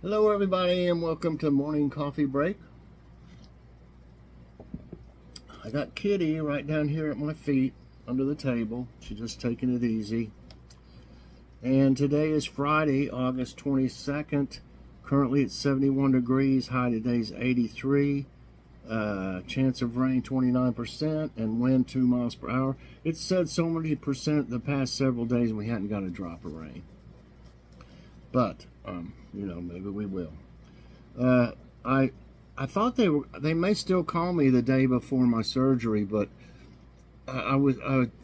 Hello everybody and welcome to Morning Coffee Break. I got Kitty right down here at my feet under the table. She's just taking it easy. And today is Friday, August 22nd. Currently it's 71 degrees. High today's 83. Chance of rain 29% and wind 2 miles per hour. It's said so many percent the past several days and we hadn't got a drop of rain. But, maybe we will. I thought they may still call me the day before my surgery, but I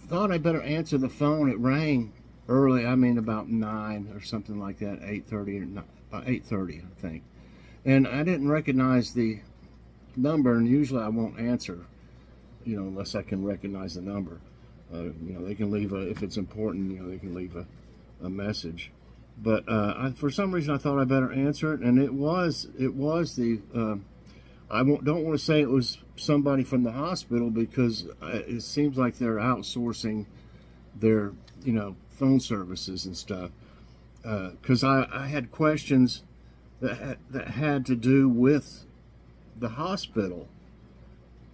thought I better answer the phone. It rang early. I mean, about 9 or something like that, 8:30 or not, about 8:30, I think. And I didn't recognize the number, and usually I won't answer, unless I can recognize the number. They can leave if it's important, they can leave a message. But for some reason I thought I better answer it, and it was the don't want to say it was somebody from the hospital because it seems like they're outsourcing their phone services and stuff. Because I had questions that had to do with the hospital,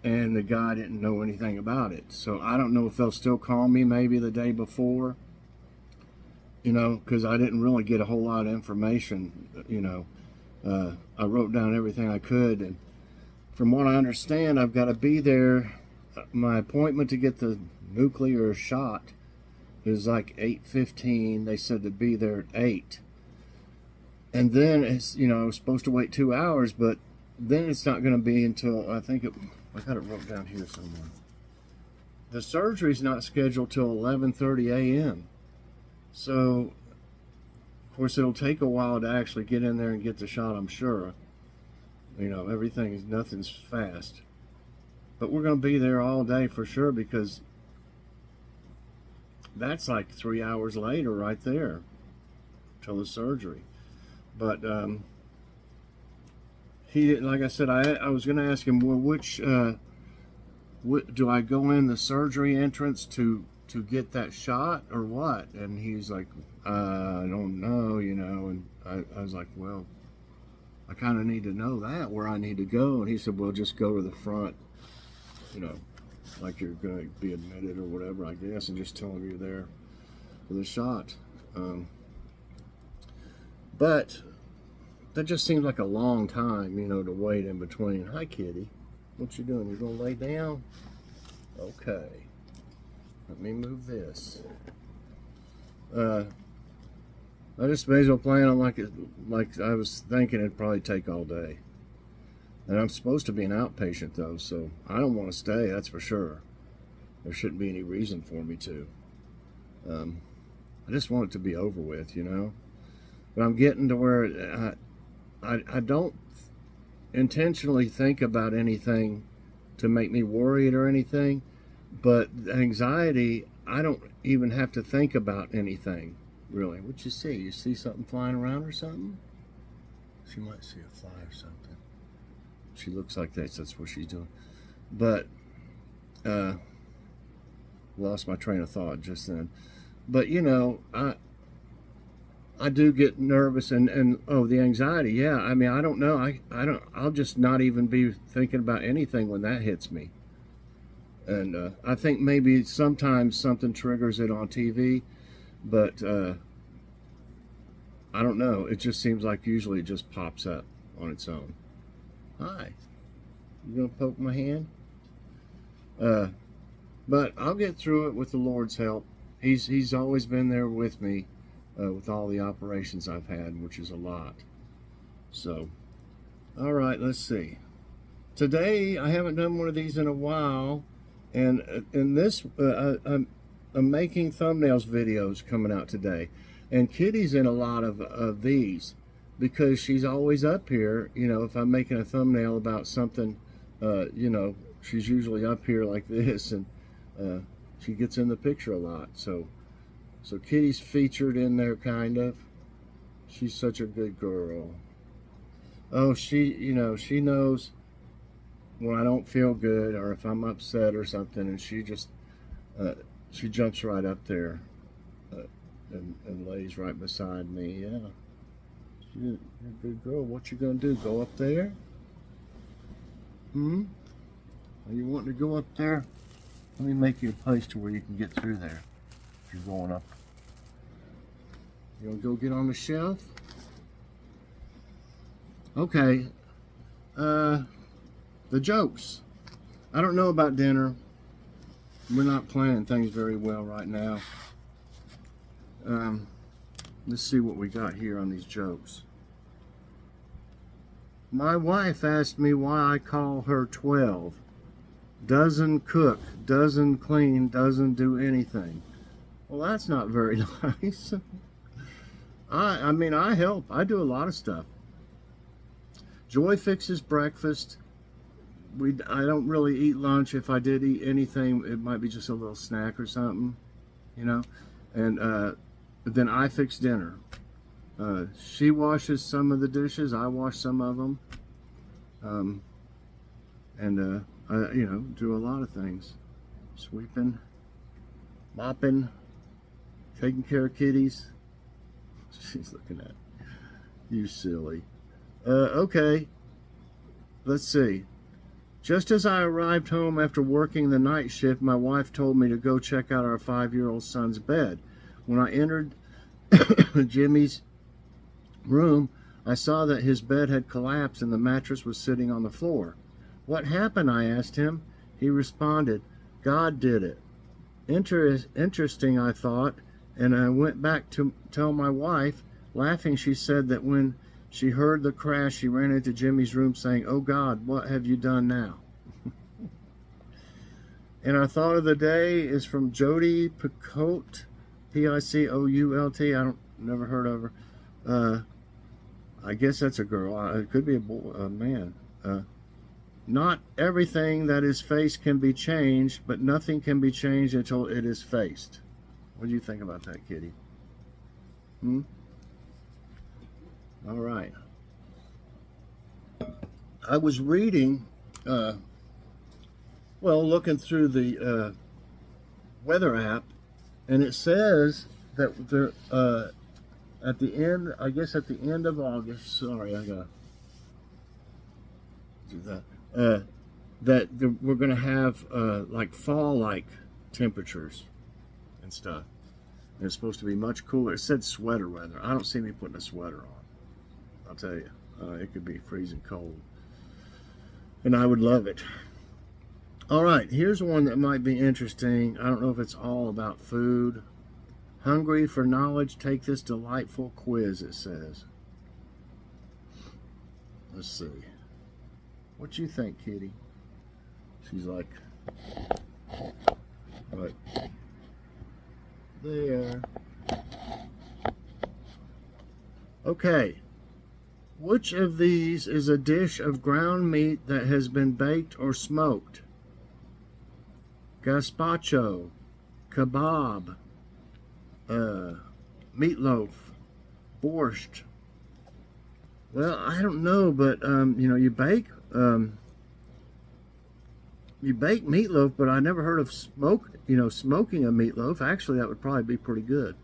and the guy didn't know anything about it. So I don't know if they'll still call me maybe the day before. Because I didn't really get a whole lot of information. I wrote down everything I could, and from what I understand, I've got to be there. My appointment to get the nuclear shot is like 8:15. They said to be there at 8, and then it's I was supposed to wait 2 hours, but then it's not going to be until I got it wrote down here somewhere. The surgery's not scheduled till 11:30 a.m. So, of course, it'll take a while to actually get in there and get the shot, I'm sure. Nothing's fast. But we're going to be there all day for sure, because that's like 3 hours later right there till the surgery. But he didn't, like I said, I was going to ask him, well, which do I go in the surgery entrance to get that shot or what? And he's like, I don't know, and I was like, well, I kind of need to know that, where I need to go. And he said, well, just go to the front, like you're going to be admitted or whatever, I guess, and just tell him you're there for the shot. But that just seems like a long time, to wait in between. Hi, Kitty. What you doing? You going to lay down? Okay. Let me move this. I just may as well plan on like I was thinking it'd probably take all day. And I'm supposed to be an outpatient though, so I don't want to stay, that's for sure. There shouldn't be any reason for me to. I just want it to be over with, But I'm getting to where I don't intentionally think about anything to make me worried or anything. But anxiety, I don't even have to think about anything, really. What you see? You see something flying around or something? She might see a fly or something. She looks like that's what she's doing. But, lost my train of thought just then. But, I do get nervous and the anxiety, yeah. I mean, I don't know. I'll just not even be thinking about anything when that hits me. And I think maybe sometimes something triggers it on TV, but I don't know. It just seems like usually it just pops up on its own. Hi. You gonna poke my hand? But I'll get through it with the Lord's help. He's always been there with me with all the operations I've had, which is a lot. So, all right, let's see. Today, I haven't done one of these in a while. And in this, I'm making thumbnails videos coming out today. And Kitty's in a lot of these because she's always up here. If I'm making a thumbnail about something, she's usually up here like this. And she gets in the picture a lot. So Kitty's featured in there, kind of. She's such a good girl. Oh, she knows when I don't feel good or if I'm upset or something, and she jumps right up there and lays right beside me. Yeah, You're a good girl. What you gonna do? Go up there? Hmm? Are you wanting to go up there? Let me make you a place to where you can get through there. If you're going up. You gonna go get on the shelf? Okay. The jokes. I don't know about dinner. We're not planning things very well right now. Let's see what we got here on these jokes. My wife asked me why I call her 12. Doesn't cook, doesn't clean, doesn't do anything. Well, that's not very nice. I mean, I help. I do a lot of stuff. Joy fixes breakfast. I don't really eat lunch. If I did eat anything, it might be just a little snack or something, you know. And then I fix dinner. She washes some of the dishes. I wash some of them. I, you know, do a lot of things. Sweeping, mopping, taking care of kitties. She's looking at you, silly. Okay. Let's see. Just as I arrived home after working the night shift, my wife told me to go check out our 5-year-old son's bed. When I entered Jimmy's room, I saw that his bed had collapsed and the mattress was sitting on the floor. What happened? I asked him. He responded, God did it. Interesting, I thought, and I went back to tell my wife. Laughing, she said that when she heard the crash, she ran into Jimmy's room saying, oh God, what have you done now? And our thought of the day is from Jody Picoult, Picoult. Never heard of her. I guess that's a girl. It could be a boy, a man. Not everything that is faced can be changed, but nothing can be changed until it is faced. What do you think about that, kitty? All right. I was reading, looking through the weather app, and it says that there, at the end, I guess at the end of August, sorry, I gotta do that, we're gonna have like fall-like temperatures and stuff. And it's supposed to be much cooler. It said sweater weather. I don't see me putting a sweater on. I'll tell you, it could be freezing cold. And I would love it. All right, here's one that might be interesting. I don't know if it's all about food. Hungry for knowledge? Take this delightful quiz, it says. Let's see. What you think, kitty? She's like, right there. Okay. Which of these is a dish of ground meat that has been baked or smoked? Gazpacho, kebab, meatloaf, borscht. Well, I don't know, but you bake meatloaf, but I never heard of smoking a meatloaf. Actually, that would probably be pretty good.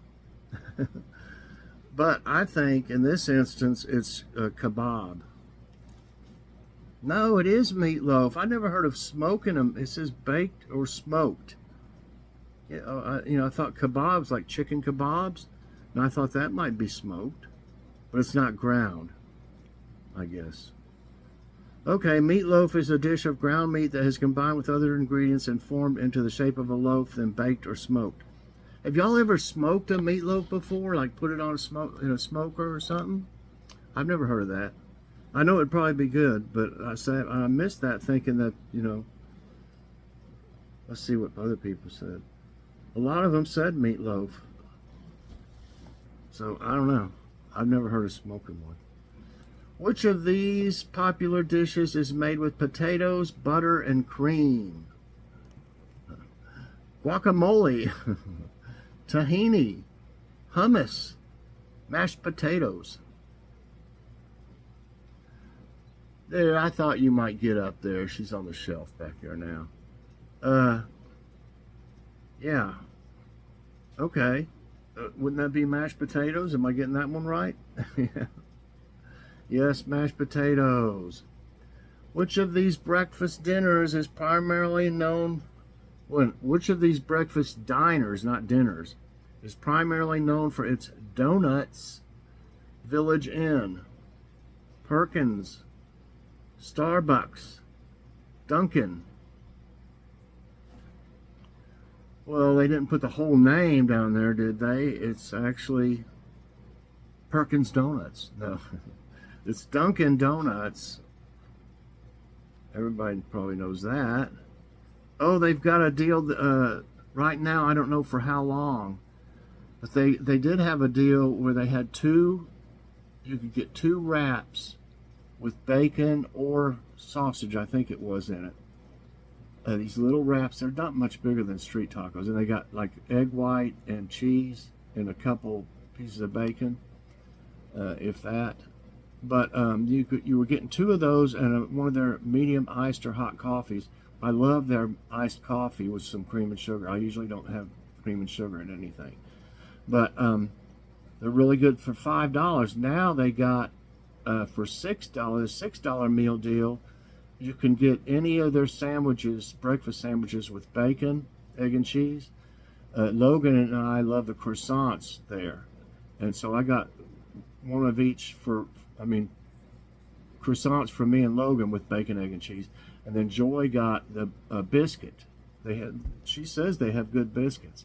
But I think in this instance it's a kebab. No, it is meatloaf. I never heard of smoking them. It says baked or smoked. I thought kebabs like chicken kebabs, and I thought that might be smoked, but it's not ground, I guess. Okay, meatloaf is a dish of ground meat that has combined with other ingredients and formed into the shape of a loaf, then baked or smoked. Have y'all ever smoked a meatloaf before? Like put it on a smoker or something? I've never heard of that. I know it'd probably be good, but I missed that thinking that, let's see what other people said. A lot of them said meatloaf. So I don't know. I've never heard of smoking one. Which of these popular dishes is made with potatoes, butter, and cream? Guacamole. Tahini, hummus, mashed potatoes. There, I thought you might get up there. She's on the shelf back there now. Yeah. Okay. Wouldn't that be mashed potatoes? Am I getting that one right? Yeah. Yes, mashed potatoes. Which of these breakfast dinners is primarily known which of these breakfast diners, not dinners, is primarily known for its donuts? Village Inn, Perkins, Starbucks, Dunkin'. Well, they didn't put the whole name down there, did they? It's actually Perkins Donuts. No, it's Dunkin' Donuts. Everybody probably knows that. Oh, they've got a deal right now. I don't know for how long, but they did have a deal where they had you could get 2 wraps with bacon or sausage, I think it was, in it. These little wraps, they're not much bigger than street tacos, and they got like egg white and cheese and a couple pieces of bacon, if that. But you were getting 2 of those and one of their medium iced or hot coffees. I love their iced coffee with some cream and sugar. I usually don't have cream and sugar in anything, but they're really good for $5. Now they got for $6, $6 meal deal. You can get any of their sandwiches, breakfast sandwiches with bacon, egg, and cheese. Logan and I love the croissants there, and so I got one of each croissants for me and Logan with bacon, egg, and cheese. And then Joy got the biscuit. She says they have good biscuits.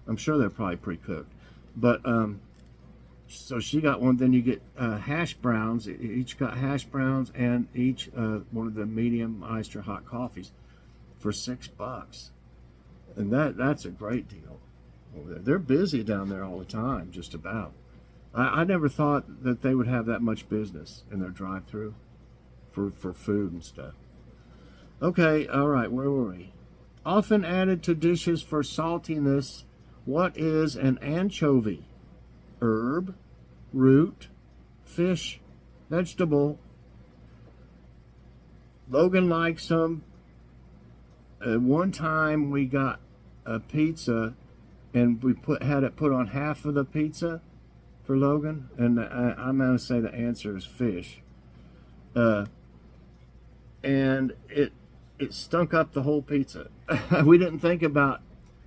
I'm sure they're probably pre-cooked, but so she got one. Then you get hash browns. Each got hash browns and each one of the medium iced or hot coffees for $6, and that's a great deal. They're busy down there all the time, just about. I never thought that they would have that much business in their drive-through for food and stuff. Okay, all right, where were we? Often added to dishes for saltiness, what is an anchovy? Herb, root, fish, vegetable. Logan likes them. One time we got a pizza and we had it put on half of the pizza for Logan, and I'm going to say the answer is fish. And it stunk up the whole pizza. We didn't think about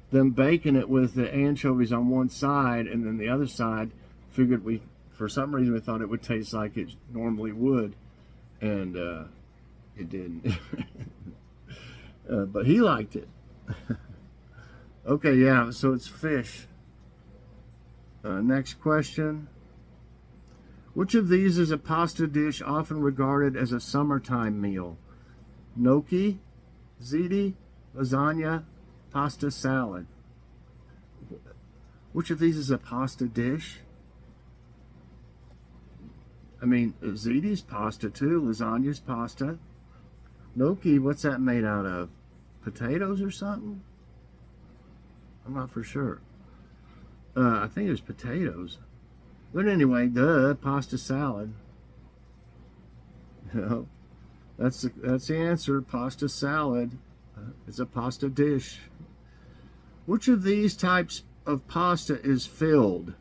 them baking it with the anchovies on one side, and then the other side figured for some reason we thought it would taste like it normally would, and it didn't. But he liked it. Okay, yeah, so it's fish. Next question. Which of these is a pasta dish often regarded as a summertime meal? Gnocchi, ziti, lasagna, pasta salad. Which of these is a pasta dish? I mean, ziti's pasta too, lasagna's pasta. Gnocchi, what's that made out of? Potatoes or something? I'm not for sure. I think it was potatoes. But anyway, pasta salad. You know, that's the answer. Pasta salad. It's a pasta dish. Which of these types of pasta is filled?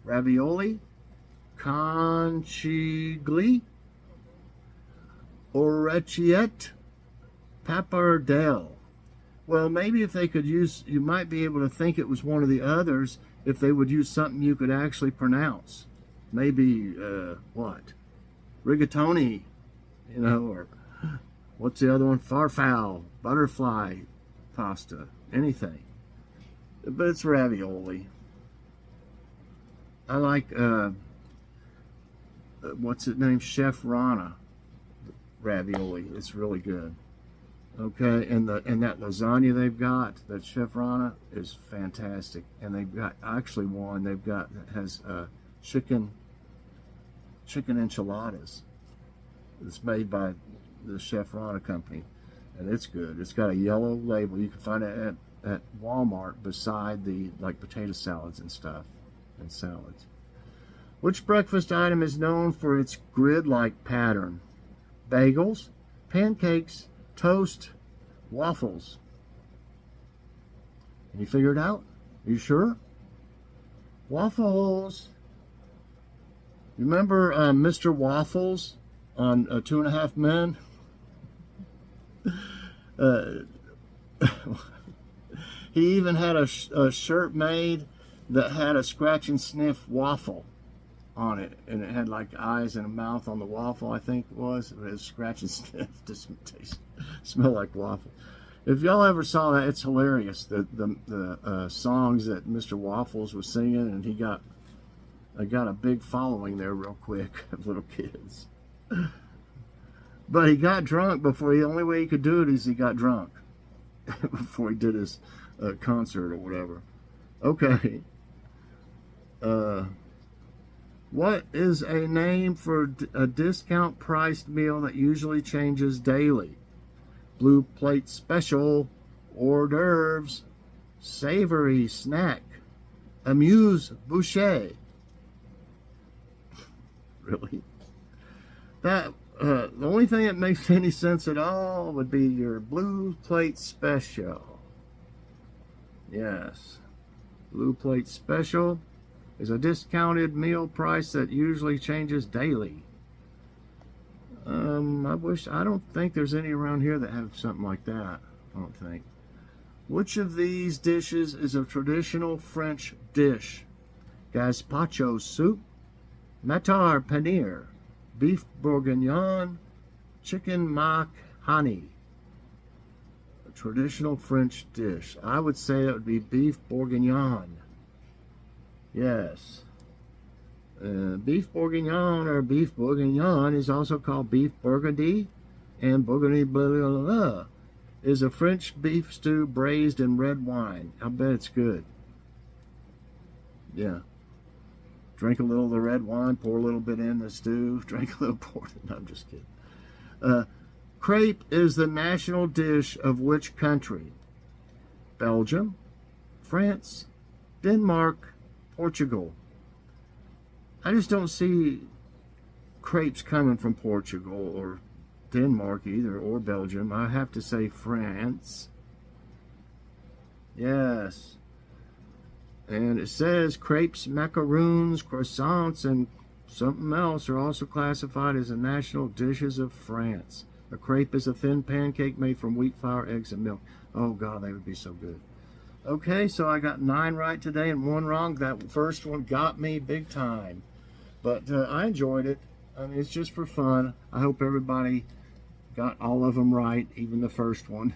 Ravioli, conchiglie, orecchiette, pappardelle. Well, maybe if they could you might be able to think it was one of the others if they would use something you could actually pronounce. Maybe, what? Rigatoni, or what's the other one? Farfalle, butterfly pasta, anything. But it's ravioli. I like, what's it named? Chef Rana ravioli. It's really good. Okay, and that lasagna they've got, that Chef Rana, is fantastic. And they've got actually one they've got that has chicken enchiladas. It's made by the Chef Rana company, and it's good. It's got a yellow label. You can find it at Walmart beside the potato salads and stuff and salads. Which breakfast item is known for its grid-like pattern? Bagels, pancakes, toast, waffles. Can you figure it out? Are you sure? Waffles. Remember Mr. Waffles on 2.5 Men? He even had a shirt made that had a scratch and sniff waffle on it, and it had like eyes and a mouth on the waffle, I think it was. It was scratch and sniff to smell like waffle. If y'all ever saw that, it's hilarious. The songs that Mr. Waffles was singing, and he got a big following there real quick of little kids. But he got drunk before. The only way he could do it is he got drunk before he did his concert or whatever. Okay. What is a name for a discount priced meal that usually changes daily? Blue plate special, hors d'oeuvres, savory snack, amuse bouche. Really? That the only thing that makes any sense at all would be your blue plate special. Yes. Blue plate special is a discounted meal price that usually changes daily. I don't think there's any around here that have something like that. I don't think. Which of these dishes is a traditional French dish? Gazpacho soup, matar paneer, beef bourguignon, chicken makhani. A traditional French dish. I would say it would be beef bourguignon. Yes. Beef bourguignon or beef bourguignon is also called beef burgundy, and burgundy blah, blah, blah, is a French beef stew braised in red wine. I bet it's good. Yeah. Drink a little of the red wine, pour a little bit in the stew, drink a little, pour it. No, I'm just kidding. Crepe is the national dish of which country? Belgium, France, Denmark, Portugal. I just don't see crepes coming from Portugal or Denmark either, or Belgium. I have to say France. Yes. And it says crepes, macaroons, croissants, and something else are also classified as the national dishes of France. A crepe is a thin pancake made from wheat flour, eggs, and milk. Oh, God, they would be so good. Okay, so I got 9 right today and 1 wrong. That first one got me big time. But I enjoyed it. I mean, it's just for fun. I hope everybody got all of them right, even the first one.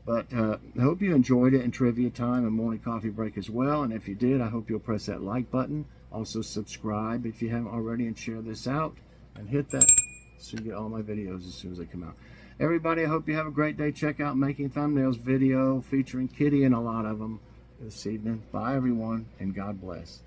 But I hope you enjoyed it in trivia time and morning coffee break as well. And if you did, I hope you'll press that like button. Also subscribe if you haven't already, and share this out. And hit that so you get all my videos as soon as they come out. Everybody, I hope you have a great day. Check out Making Thumbnails video featuring Kitty and a lot of them this evening. Bye, everyone, and God bless.